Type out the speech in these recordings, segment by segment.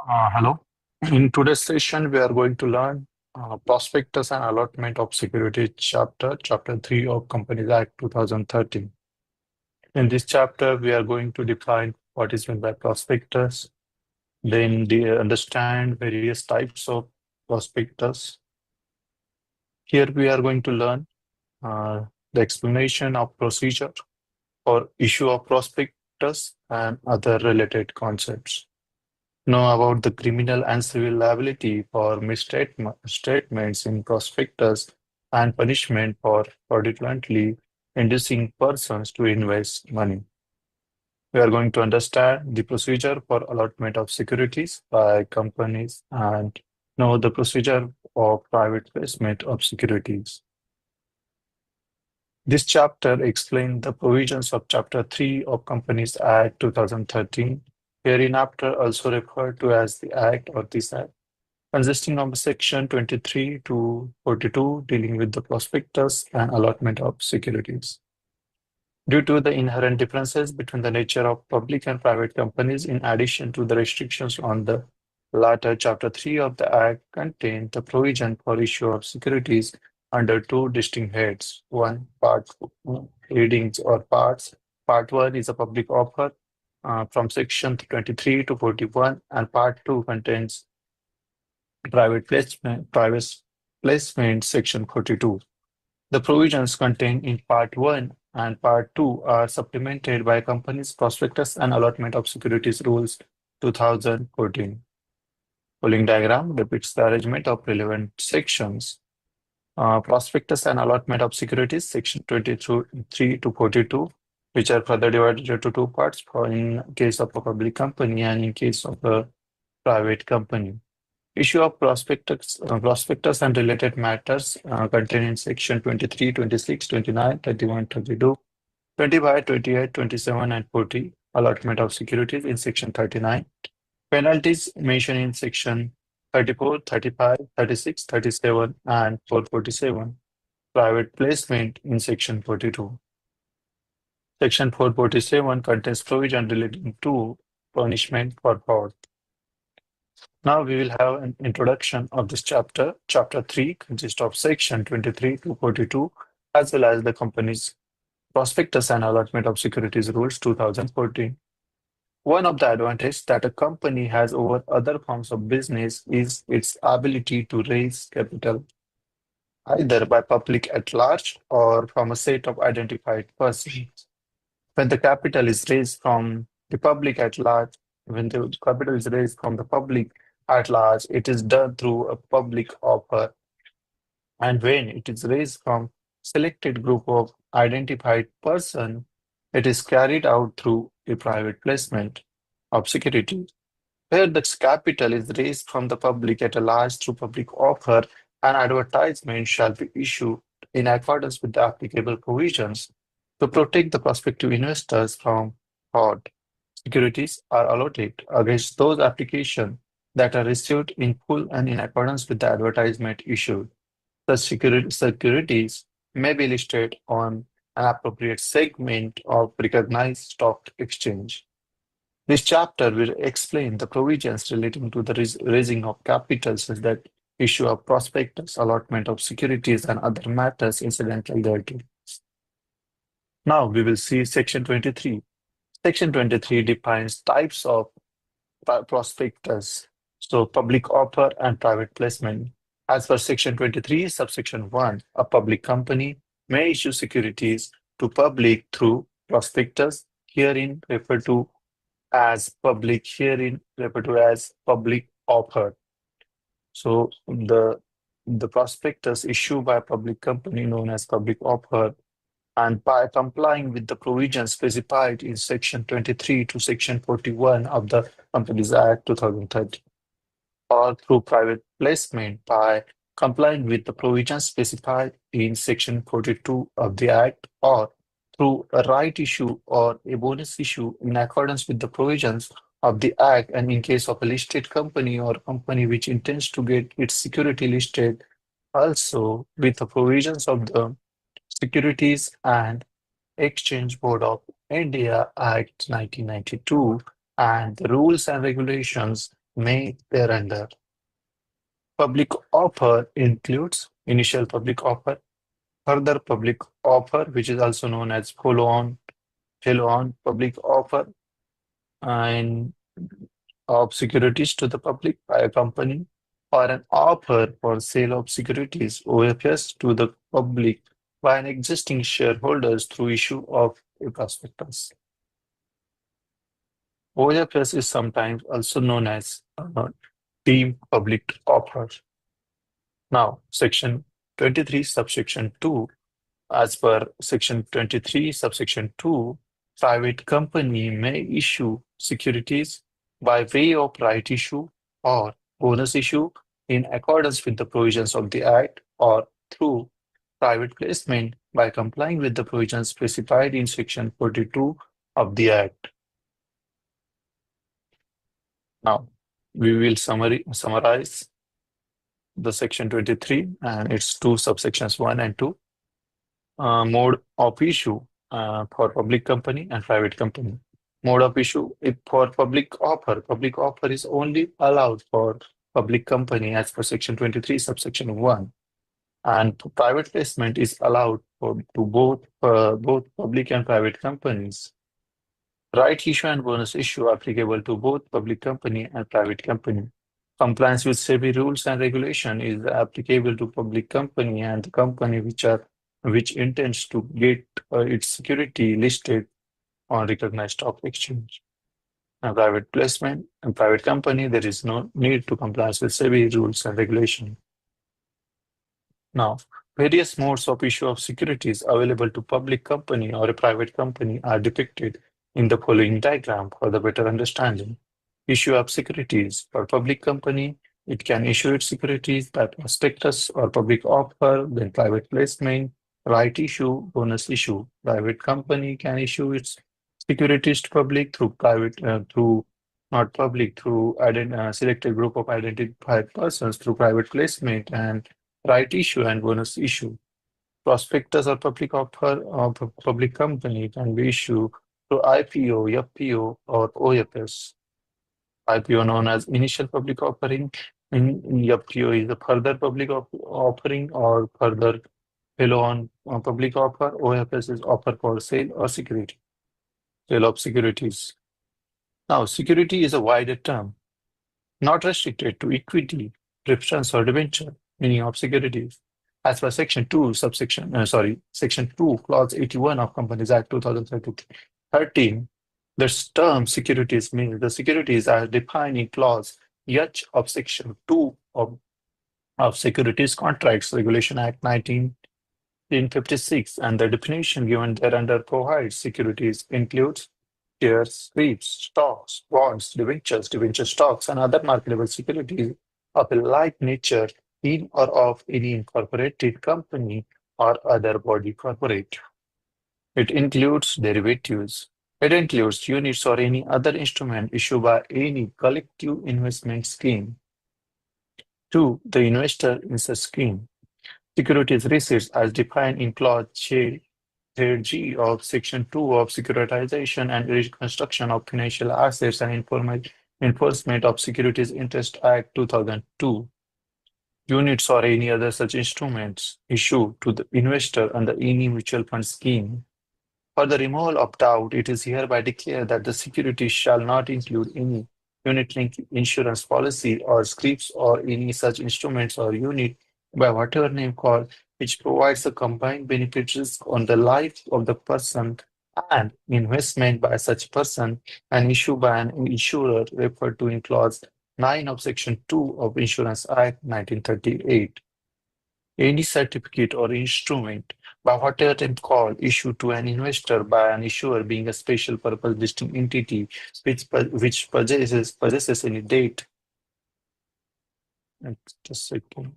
Hello. In today's session, we are going to learn Prospectus and Allotment of Security chapter 3 of Companies Act 2013. In this chapter, we are going to define what is meant by prospectus, then understand various types of prospectus. Here we are going to learn the explanation of procedure or issue of prospectus and other related concepts. Know about the criminal and civil liability for misstatements in prospectus and punishment for fraudulently inducing persons to invest money. We are going to understand the procedure for allotment of securities by companies and know the procedure of private placement of securities. This chapter explains the provisions of Chapter 3 of Companies Act 2013, hereinafter also referred to as the Act or this Act, consisting of Section 23 to 42 dealing with the prospectus and allotment of securities. Due to the inherent differences between the nature of public and private companies, in addition to the restrictions on the latter, Chapter 3 of the Act contains the provision for issue of securities under two distinct heads. One, part headings or parts. Part 1 is a public offer from Section 23 to 41, and Part 2 contains private placement, Section 42. The provisions contained in Part 1 and Part 2 are supplemented by Companies Prospectus and Allotment of Securities Rules 2014. Following diagram depicts the arrangement of relevant sections. Prospectus and Allotment of Securities, Section 23 to 42, which are further divided into two parts for in case of a public company and in case of a private company. Issue of prospectus and related matters contained in Section 23, 26, 29, 31, 32, 25, 28, 27, and 40. Allotment of securities in Section 39. Penalties mentioned in Section 34, 35, 36, 37, and 447. Private placement in Section 42. Section 447 contains provision relating to punishment for fraud. Now we will have an introduction of this chapter. Chapter 3 consists of section 23 to 42, as well as the company's prospectus and allotment of securities rules 2014. One of the advantages that a company has over other forms of business is its ability to raise capital, either by public at large or from a set of identified persons. When the capital is raised from the public at large, when the capital is raised from the public at large, it is done through a public offer. And when it is raised from selected group of identified person, it is carried out through a private placement of security. Where the capital is raised from the public at a large through public offer, an advertisement shall be issued in accordance with the applicable provisions to protect the prospective investors from fraud. Securities are allotted against those applications that are received in full and in accordance with the advertisement issued. The securities may be listed on an appropriate segment of recognized stock exchange. This chapter will explain the provisions relating to the raising of capital, such that issue of prospectus, allotment of securities, and other matters incidental thereto. Now we will see Section 23. Section 23 defines types of prospectus, so public offer and private placement. As per Section 23, subsection 1, a public company may issue securities to public through prospectus, herein referred to as public, herein referred to as public offer. So the prospectus issued by a public company known as public offer, and by complying with the provisions specified in Section 23 to Section 41 of the Companies Act 2013, or through private placement by complying with the provisions specified in Section 42 of the Act, or through a right issue or a bonus issue in accordance with the provisions of the Act, and in case of a listed company or company which intends to get its security listed, also with the provisions of the Securities and Exchange Board of India Act 1992 and the rules and regulations may thereunder. Public offer includes initial public offer, further public offer, which is also known as follow-on public offer, and of securities to the public by a company, or an offer for sale of securities OFS to the public by an existing shareholders through issue of a prospectus. OFS is sometimes also known as deemed public offer. Now, Section 23, subsection 2. As per Section 23, subsection 2, private company may issue securities by way of right issue or bonus issue in accordance with the provisions of the Act, or through private placement by complying with the provisions specified in Section 42 of the Act. Now, we will summarize the Section 23 and its two subsections 1 and 2. Mode of issue for public company and private company. Mode of issue, if for public offer is only allowed for public company as per Section 23, subsection 1, and private placement is allowed to both public and private companies. Right issue and bonus issue are applicable to both public company and private company. Compliance with SEBI rules and regulation is applicable to public company and the company which intends to get its security listed on recognized stock exchange. A private placement and private company, there is no need to comply with SEBI rules and regulation. Now, various modes of issue of securities available to public company or a private company are depicted in the following diagram for the better understanding. Issue of securities for public company, it can issue its securities by prospectus or public offer, then private placement, right issue, bonus issue. Private company can issue its securities to public through through not public, through selected group of identified persons through private placement and right issue and bonus issue. Prospectus or public offer of a public company can be issued through IPO, FPO, or OFS. IPO known as initial public offering. In FPO is a further public offering or further follow-on public offer. OFS is offer for sale or security, sale of securities. Now, security is a wider term, not restricted to equity, preference, or debenture, meaning of securities. As per Section 2, Clause 81 of Companies Act 2013, this term securities means the securities are defined in Clause H of Section 2 of Securities Contracts Regulation Act 1956, and the definition given thereunder provides securities includes shares, scrips, stocks, bonds, debentures, debenture stocks, and other marketable securities of a like nature in or of any incorporated company or other body corporate. It includes derivatives. It includes units or any other instrument issued by any collective investment scheme to the investor in such scheme. Securities receipts as defined in Clause G of Section 2 of Securitization and Reconstruction of Financial Assets and Enforcement of Securities Interest Act 2002. Units or any other such instruments issued to the investor under any mutual fund scheme. For the removal of doubt, it is hereby declared that the security shall not include any unit-linked insurance policy or scrips or any such instruments or unit by whatever name called, which provides a combined benefit risk on the life of the person and investment by such person and issued by an insurer referred to in Clause 9 of Section 2 of Insurance Act 1938. Any certificate or instrument by whatever name called issued to an investor by an issuer being a special purpose distinct entity which possesses any date. Just a second.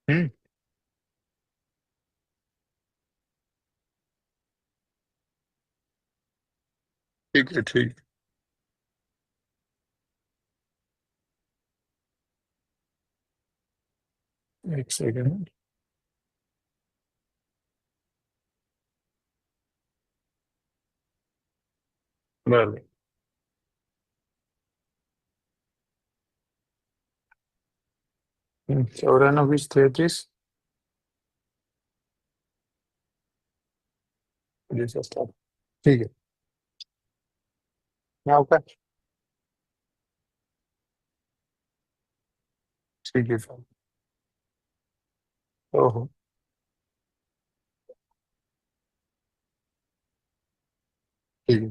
Hmm, ठीक है ठीक एक second. बरं. हं. 94, 20, 33. Police असतात. ठीक आहे. नाव काय? ठीक आहे सर. हो हो. ठीक आहे.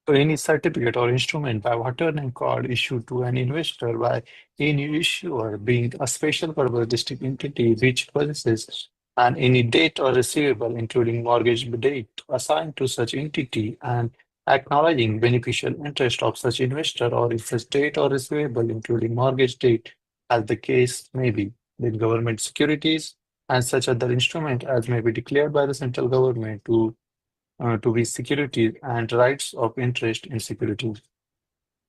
So any certificate or instrument by whatever name card issued to an investor by any issuer being a special purpose distinct entity which possesses and any debt or receivable, including mortgage debt, assigned to such entity and acknowledging beneficial interest of such investor or if such debt or receivable, including mortgage debt, as the case may be, then government securities and such other instrument as may be declared by the central government to be securities and rights of interest in securities.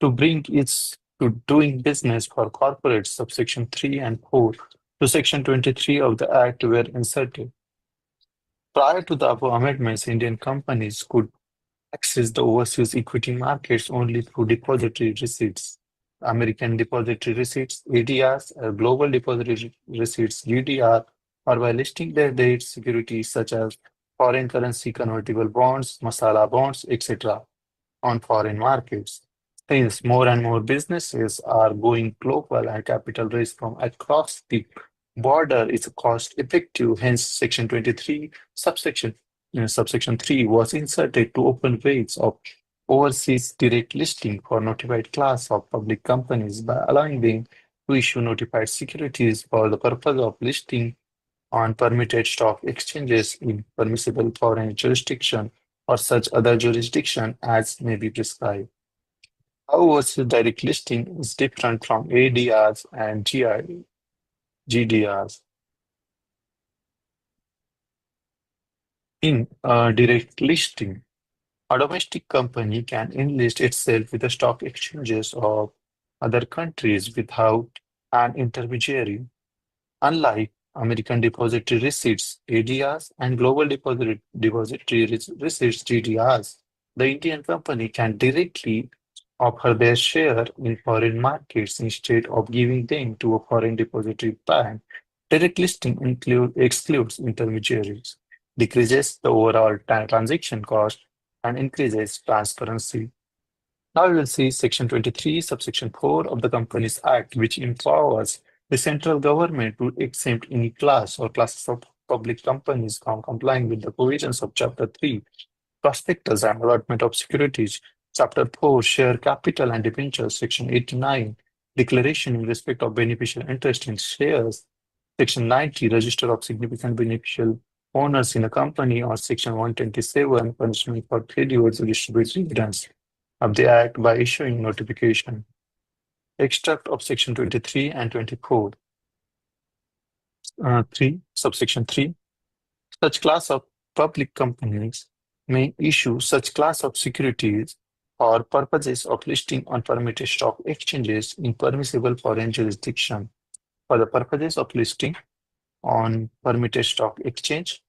To bring its to doing business for corporates, subsection 3 and 4 to section 23 of the Act were inserted. Prior to the above amendments, Indian companies could access the overseas equity markets only through depository receipts. American depository receipts, ADRs, or global depository receipts, GDR, or by listing their debt securities such as foreign currency convertible bonds, masala bonds, etc. on foreign markets. Since more and more businesses are going global and capital raised from across the border is cost effective, hence Section 23, subsection 3 was inserted to open ways of overseas direct listing for notified class of public companies by allowing them to issue notified securities for the purpose of listing on permitted stock exchanges in permissible foreign jurisdiction or such other jurisdiction as may be prescribed. However, direct listing is different from ADRs and GDRs. In direct listing, a domestic company can enlist itself with the stock exchanges of other countries without an intermediary. Unlike American Depository Receipts (ADRs) and Global Depository Receipts (GDRs), the Indian company can directly offer their share in foreign markets instead of giving them to a foreign depository bank. Direct listing excludes intermediaries, decreases the overall transaction cost, and increases transparency. Now we will see Section 23, Subsection 4 of the Companies Act, which empowers the central government to exempt any class or classes of public companies from complying with the provisions of Chapter 3, Prospectus and Allotment of Securities, Chapter 4, Share Capital and Debentures, Section 89, Declaration in respect of beneficial interest in shares, Section 90, Register of significant beneficial owners in a company, or Section 127, Punishment for failure to distribute dividends of the Act by issuing notification. Extract of Section 23 and 24. 3, Subsection 3. Such class of public companies may issue such class of securities for purposes of listing on permitted stock exchanges in permissible foreign jurisdiction. For the purposes of listing on permitted stock exchange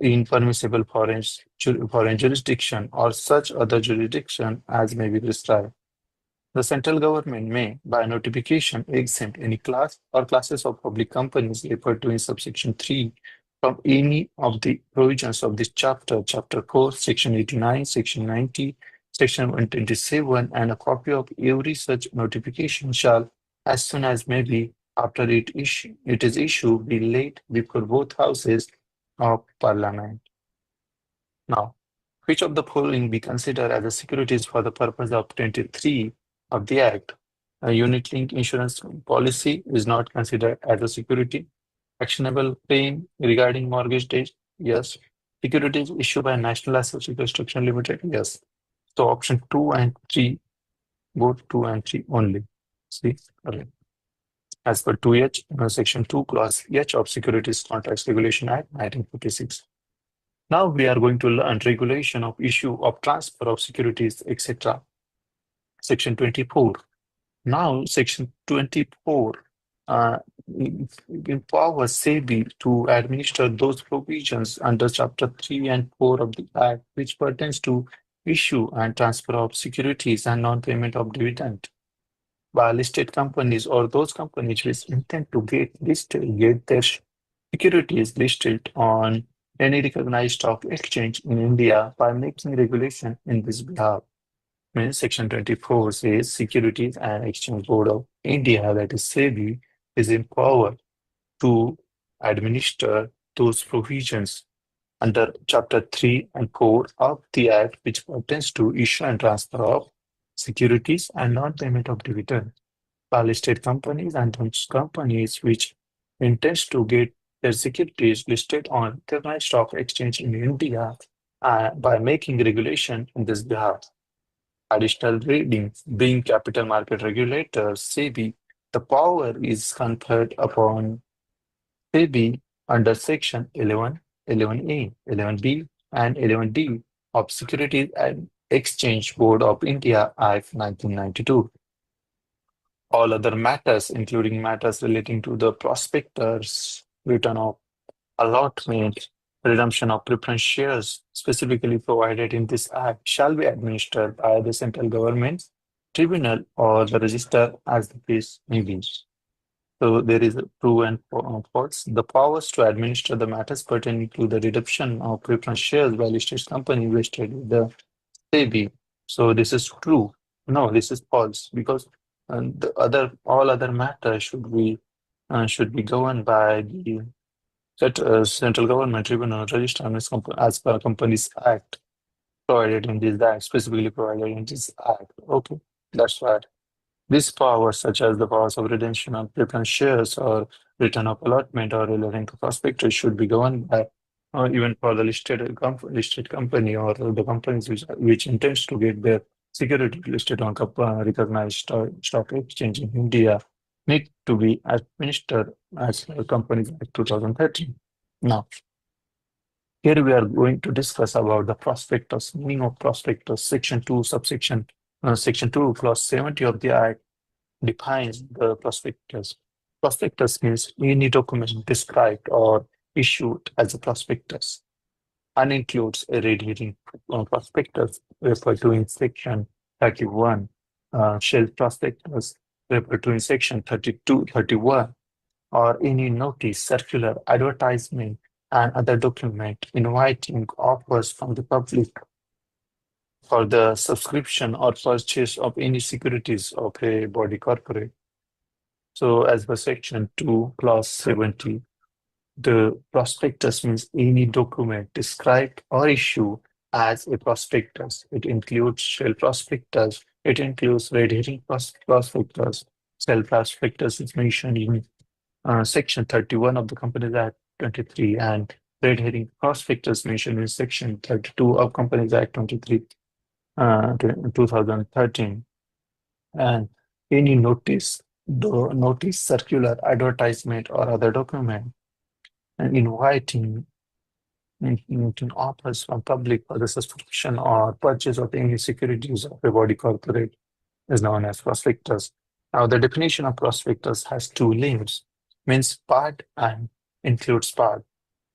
in permissible foreign jurisdiction or such other jurisdiction as may be prescribed. The central government may, by notification, exempt any class or classes of public companies referred to in subsection 3 from any of the provisions of this chapter, Chapter 4, Section 89, Section 90, Section 127, and a copy of every such notification shall, as soon as may be after it is issued, be laid before both houses of Parliament. Now, which of the following be considered as a securities for the purpose of 23 of the Act? A unit-linked insurance policy is not considered as a security. Actionable claim regarding mortgage debt? Yes. Securities issued by National Association Construction Limited? Yes. So option 2 and 3, both 2 and 3 only. See, correct. As per 2H, Section 2, Clause H of Securities Contracts Regulation Act 1956. Now we are going to learn regulation of issue of transfer of securities, etc. Section 24. Now, Section 24 uh, empowers SEBI to administer those provisions under Chapter 3 and 4 of the Act, which pertains to issue and transfer of securities and non-payment of dividend by listed companies or those companies which intend to get their securities listed on any recognized stock exchange in India by making regulation in this behalf. Means Section 24 says Securities and Exchange Board of India, that is SEBI, is empowered to administer those provisions under Chapter 3 and 4 of the Act, which pertains to issue and transfer of securities and non-payment of dividend by listed companies and those companies which intends to get their securities listed on recognized stock exchange in India by making regulation in this behalf. Additional readings, being capital market regulator, SEBI, the power is conferred upon SEBI under Section 11, 11A, 11B, and 11D of Securities and Exchange Board of India Act 1992. All other matters, including matters relating to the prospectors, return of allotment, redemption of preference shares specifically provided in this act shall be administered by the central government tribunal or the register as the case may be. So there is a true and false. The powers to administer the matters pertaining to the redemption of preference shares by listed company vested with the SEBI. So this is true. No, this is false because the other all other matters should be governed by the central government tribunal register as per Companies Act provided in this act, specifically provided in this act. Okay, that's right. These powers, such as the powers of redemption of preference shares or return of allotment or relating to prospectus, should be governed by even for the listed company or the companies which intends to get their security listed on recognized stock exchange in India need to be administered as per Companies Act 2013. Now, here we are going to discuss about the prospectus, meaning of prospectus, Section 2, Clause 70 of the Act defines the prospectus. Prospectus means any document described or issued as a prospectus and includes a red herring prospectus referred to in Section 31, shelf prospectus referred to in Section 32, 31, or any notice, circular, advertisement, and other document inviting offers from the public for the subscription or purchase of any securities of a body corporate. So, as per Section 2, Clause 70, the prospectus means any document described or issued as a prospectus. It includes shell prospectus, it includes red herring prospectus. Shell prospectus is mentioned in Section 31 of the Companies Act 23 and red herring prospectus mentioned in Section 32 of Companies Act 23, 2013. And any notice, circular, advertisement, or other document and inviting offers from public for the subscription or purchase of any securities of a body corporate is known as prospectus. Now, the definition of prospectus has two limbs, means part and includes part.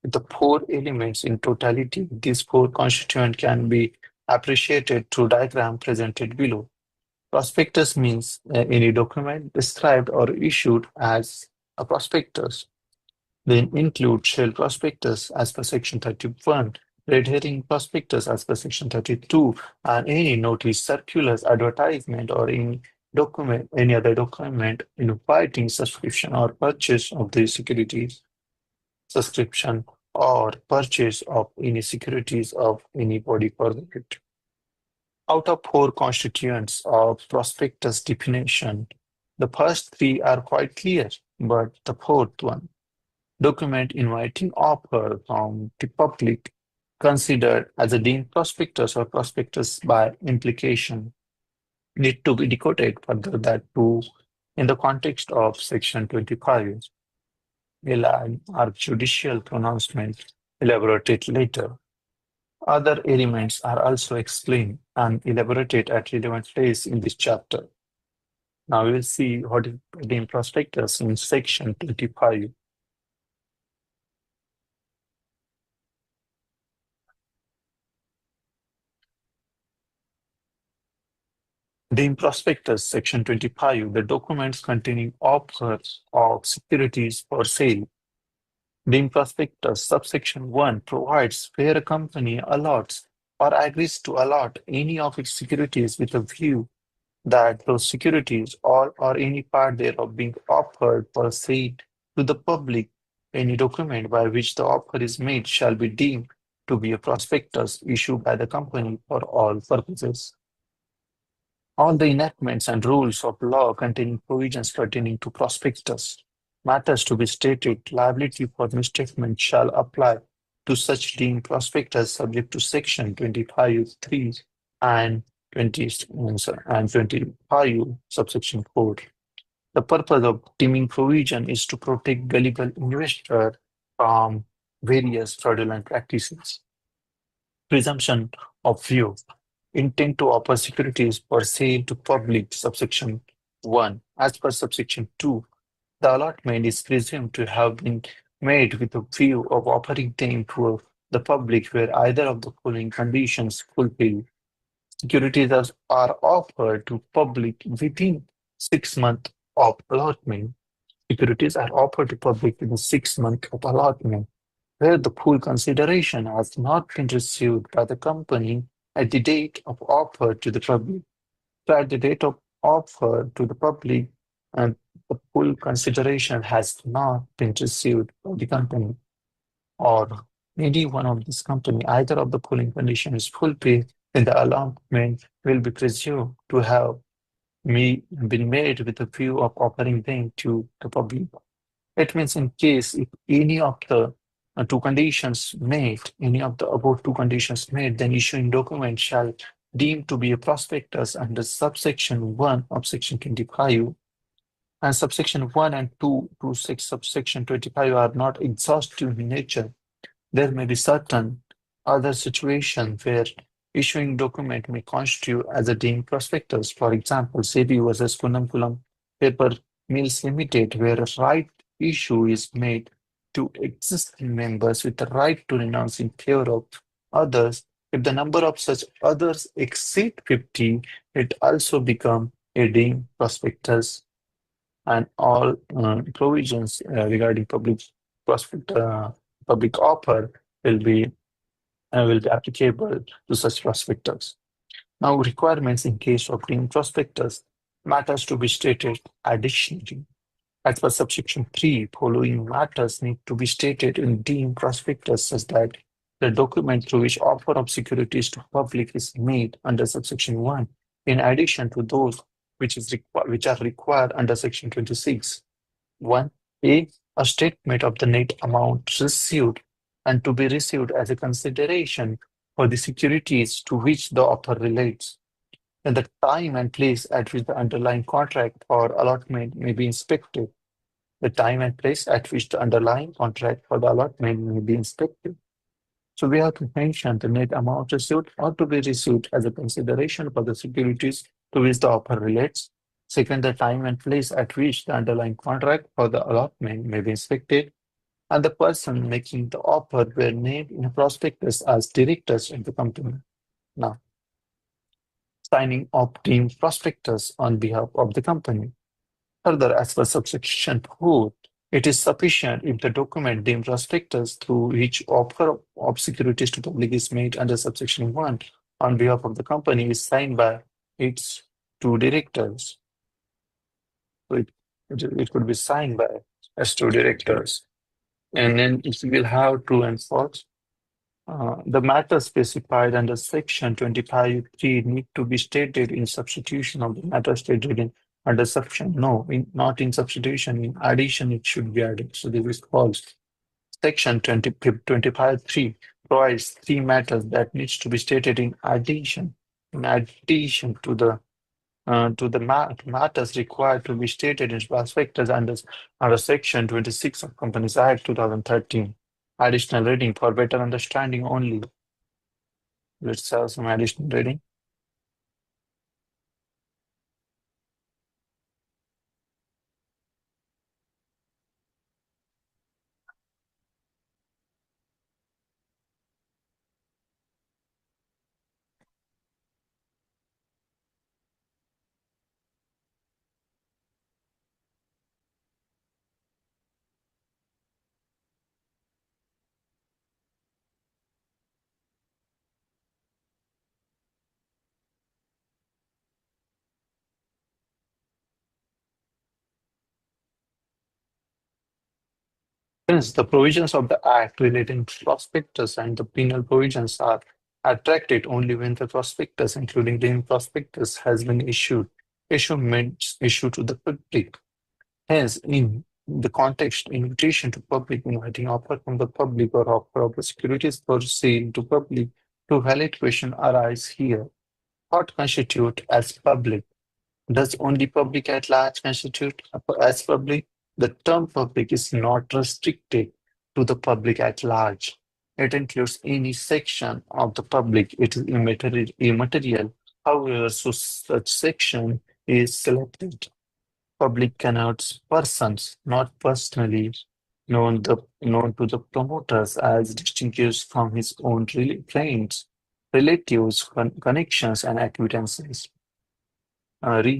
The four elements in totality, these four constituents can be appreciated through diagram presented below. Prospectus means any document described or issued as a prospectus. Then include shell prospectus as per Section 31, red herring prospectus as per Section 32, and any notice, circulars, advertisement, or any other document inviting subscription or purchase of the securities, subscription or purchase of any securities of any body corporate. Out of four constituents of prospectus definition, the first three are quite clear, but the fourth one, document inviting offer from the public, considered as a deemed prospectus or prospectus by implication, need to be decoded further that too in the context of Section 25. Our judicial pronouncement elaborated later. Other elements are also explained and elaborated at relevant place in this chapter. Now we will see what is the prospectus in section 25. The prospectus, section 25, the documents containing offers of securities for sale. The prospectus, subsection 1, provides where a company allots or agrees to allot any of its securities with a view that those securities or any part thereof being offered for sale to the public. Any document by which the offer is made shall be deemed to be a prospectus issued by the company for all purposes. All the enactments and rules of law containing provisions pertaining to prospectus matters to be stated, liability for misstatement shall apply to such deemed prospectus subject to section 25(3) and 20 and 25 subsection 4. The purpose of deeming provision is to protect gullible investor from various fraudulent practices. Presumption of view. Intent to offer securities for sale to public, subsection 1. As per subsection 2, the allotment is presumed to have been made with a view of offering them to the public where either of the following conditions fulfilled. Securities are offered to public within 6 months of allotment. Securities are offered to public within 6 months of allotment where the full consideration has not been received by the company at the date of offer to the public. So at the date of offer to the public, and the full consideration has not been received by the company or any one of this company, either of the following condition is fulfilled, then the allotment will be presumed to have been made with a view of offering them to the public. It means in case if any of the two conditions made, any of the above two conditions made, then issuing document shall deem to be a prospectus under subsection 1 of section 25, and subsection 1 and 2 to 6 subsection 25 are not exhaustive in nature. There may be certain other situations where issuing document may constitute as a deemed prospectus. For example, SEBI versus Kulam Paper Mills Limited, where a right issue is made to existing members with the right to renounce in favor of others. If the number of such others exceed 50, it also becomes a deemed prospectus, and all provisions regarding prospect, uh, public offer will be will be applicable to such prospectus. Now, requirements in case of deemed prospectus matters to be stated additionally. As per subsection 3, following matters need to be stated in deemed prospectus such that the document through which offer of securities to public is made under subsection 1, in addition to those which are required under section 26. 1. A statement of the net amount received and to be received as a consideration for the securities to which the offer relates. Then the time and place at which the underlying contract or allotment may be inspected. The time and place at which the underlying contract for the allotment may be inspected. So we have to mention the net amount received or to be received as a consideration for the securities to which the offer relates. Second, the time and place at which the underlying contract for the allotment may be inspected, and the person making the offer were named in a prospectus as directors in the company. Now, signing of deemed prospectus on behalf of the company. Further, as per subsection 4, it is sufficient if the document deemed prospectus through which offer of securities to public is made under subsection 1 on behalf of the company is signed by its two directors. So it could be signed by as two directors. And then it will have true and false. The matter specified under section 25(3) need to be stated in substitution of the matter stated in under section. No, not in substitution. In addition, it should be added. So this is false. Section 25(3) provides three matters that needs to be stated in addition. In addition to the matters required to be stated in prospectus under Section 26 of Companies Act 2013. Additional reading for better understanding only. Let's have some additional reading. Since the provisions of the Act relating to prospectus and the penal provisions are attracted only when the prospectus, including the prospectus, has been issue means issue to the public. Hence, in the context, invitation to public, inviting offer from the public or offer of the securities for sale to public to valid question arise here. What constitute as public? Does only public at large constitute as public? The term public is not restricted to the public at large. It includes any section of the public. It is immaterial. However, such section is selected. Public connotes persons, not personally known to the promoters as distinguished from his own friends, relatives, connections, and acquaintances.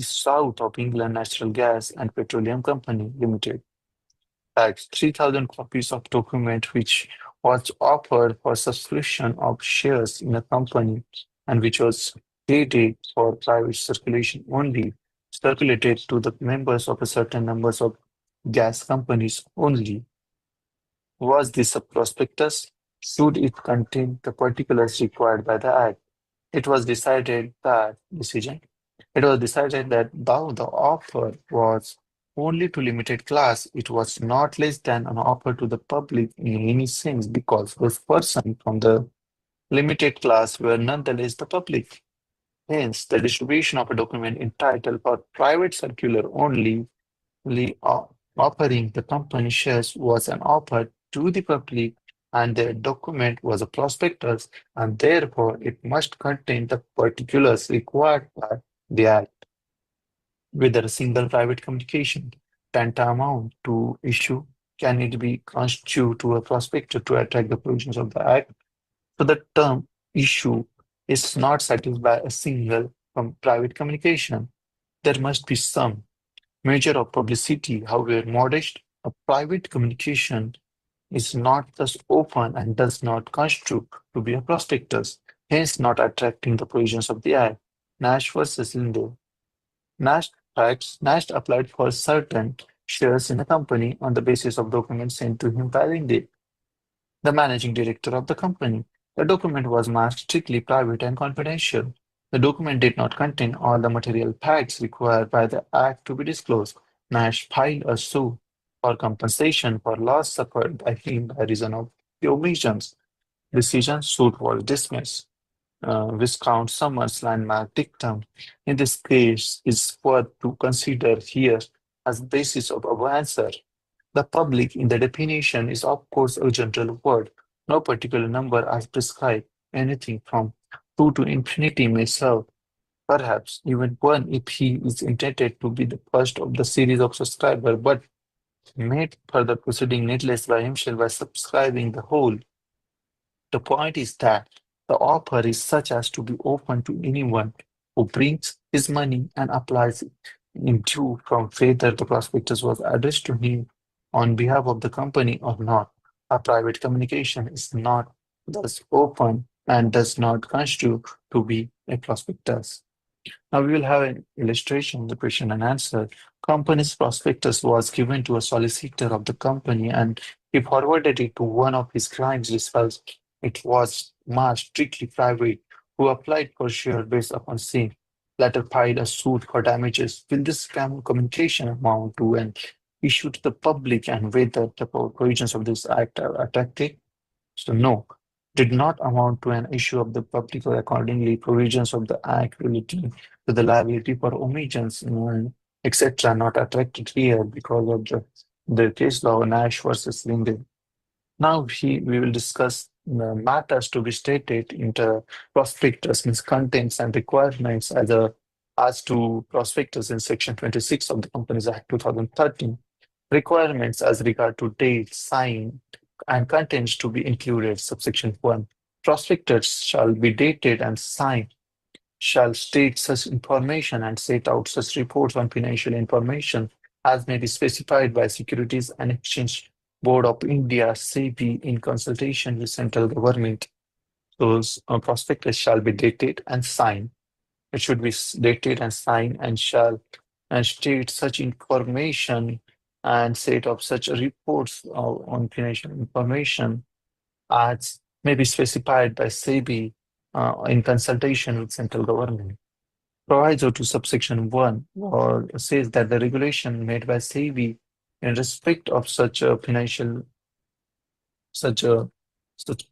South of England Natural Gas and Petroleum Company Limited faxed 3,000 copies of document which was offered for subscription of shares in a company and which was dated for private circulation only, circulated to the members of a certain numbers of gas companies only. Was this a prospectus? Should it contain the particulars required by the Act? It was decided that decision. It was decided that though the offer was only to limited class, it was not less than an offer to the public in any sense because those persons from the limited class were nonetheless the public. Hence, the distribution of a document entitled for private circular only offering the company shares was an offer to the public and the document was a prospectus and therefore it must contain the particulars required by the Act. Whether a single private communication tantamount to issue can it be constituted to a prospectus to attract the provisions of the Act. So the term issue is not satisfied by a single private communication. There must be some measure of publicity, however modest. A private communication is not thus open and does not constitute to be a prospectus, hence not attracting the provisions of the Act. Nash versus Linde. Nash applied for certain shares in a company on the basis of documents sent to him by Linde, the managing director of the company. The document was marked strictly private and confidential. The document did not contain all the material facts required by the Act to be disclosed. Nash filed a suit for compensation for loss suffered by him by reason of the omissions. Decision suit was dismissed. Viscount Summers' landmark dictum in this case is worth to consider here as basis of our answer. The public in the definition is of course a general word. No particular number as prescribed. Anything from 2 to infinity may serve. Perhaps even one if he is intended to be the first of the series of subscriber, but made further proceeding needless by himself by subscribing the whole. The point is that the offer is such as to be open to anyone who brings his money and applies it in due from whether the prospectus was addressed to him on behalf of the company or not. A private communication is not thus open and does not constitute to be a prospectus. Now we will have an illustration, the question and answer. Company's prospectus was given to a solicitor of the company and he forwarded it to one of his clients because it was marked strictly private, who applied for share based upon same. Later filed a suit for damages. Will this communication amount to an issue to the public and whether the provisions of this act are attractive? So no, did not amount to an issue of the public or accordingly provisions of the Act relating to the liability for omissions, etc. not attracted here because of the case law Nash versus Linden. Now we will discuss matters to be stated in the prospectus means contents and requirements as to prospectus in Section 26 of the Companies Act 2013. Requirements as regard to date, sign, and contents to be included. Subsection 1. Prospectus shall be dated and signed, shall state such information and set out such reports on financial information as may be specified by Securities and Exchange Board of India, SEBI, in consultation with central government. Those prospectus shall be dated and signed. It should be dated and signed and shall and state such information and set of such reports on financial information as may be specified by SEBI in consultation with central government. Proviso to subsection 1 or says that the regulation made by SEBI in respect of such a such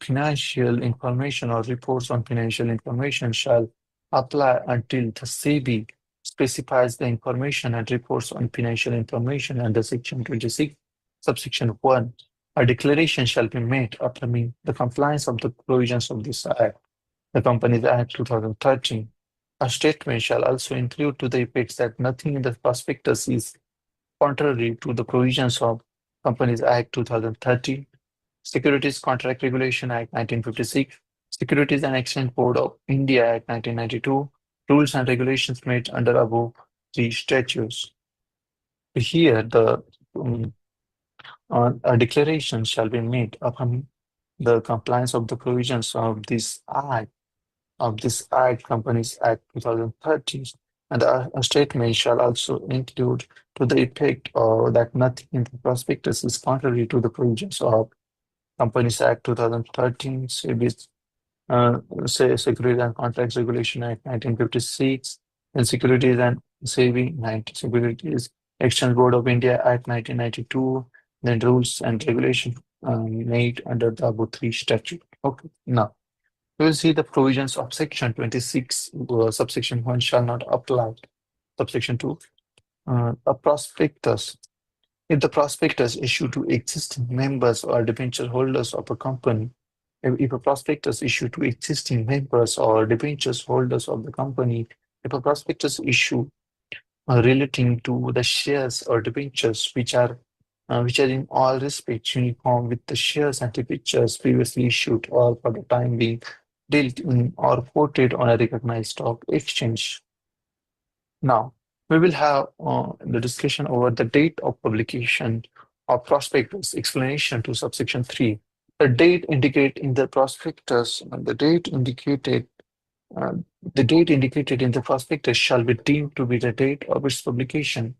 financial information or reports on financial information shall apply until the SEBI specifies the information and reports on financial information under Section 26, subsection 1. A declaration shall be made affirming the compliance of the provisions of this Act, the Companies Act 2013. A statement shall also include to the effect that nothing in the prospectus is contrary to the provisions of Companies Act 2013, Securities Contract Regulation Act 1956, Securities and Exchange Board of India Act 1992, rules and regulations made under above three statutes. Here, um, a declaration shall be made upon the compliance of the provisions of this Act, Companies Act 2013, and a statement shall also include to the effect that nothing in the prospectus is contrary to the provisions of Companies Act 2013, Securities and Contracts Regulation Act 1956, and Securities and SEBI 19 Securities Exchange Board of India Act 1992, then rules and regulations made under the above three statute. Okay, now we will see the provisions of Section 26, subsection 1 shall not apply. Subsection 2, a prospectus. If the prospectus issued to existing members or debenture holders of a company, if a prospectus issued to existing members or debentures holders of the company, if a prospectus issue relating to the shares or debentures which are in all respects uniform with the shares and debentures previously issued or for the time being dealt in or quoted on a recognized stock exchange. Now, we will have the discussion over the date of publication of prospectus explanation to subsection 3. The date indicated in the prospectus, uh, the date indicated in the prospectus shall be deemed to be the date of its publication.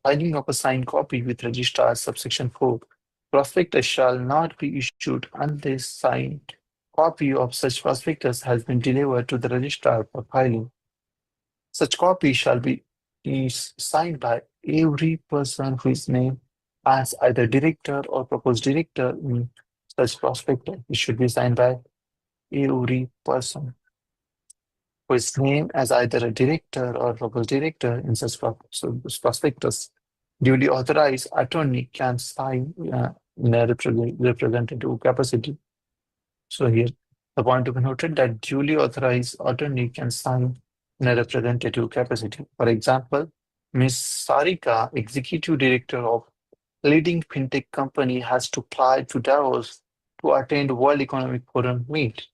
Filing of a signed copy with registrar, subsection 4. Prospectus shall not be issued unless signed copy of such prospectus has been delivered to the registrar for filing. Such copy shall be is signed by every person who is named as either director or proposed director in such prospectus. It should be signed by every person who is named as either a director or proposed director in such prospectus. Duly authorized attorney can sign in a representative capacity. So here, the point to be noted that duly authorized attorney can sign in a representative capacity. For example, Ms. Sarika, executive director of leading fintech company, has to fly to Davos to attend World Economic Forum meet,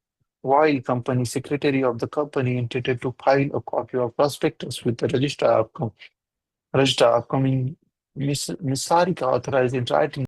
while company secretary of the company intended to file a copy of prospectus with the registrar upcoming. Ms. Sarika authorized in writing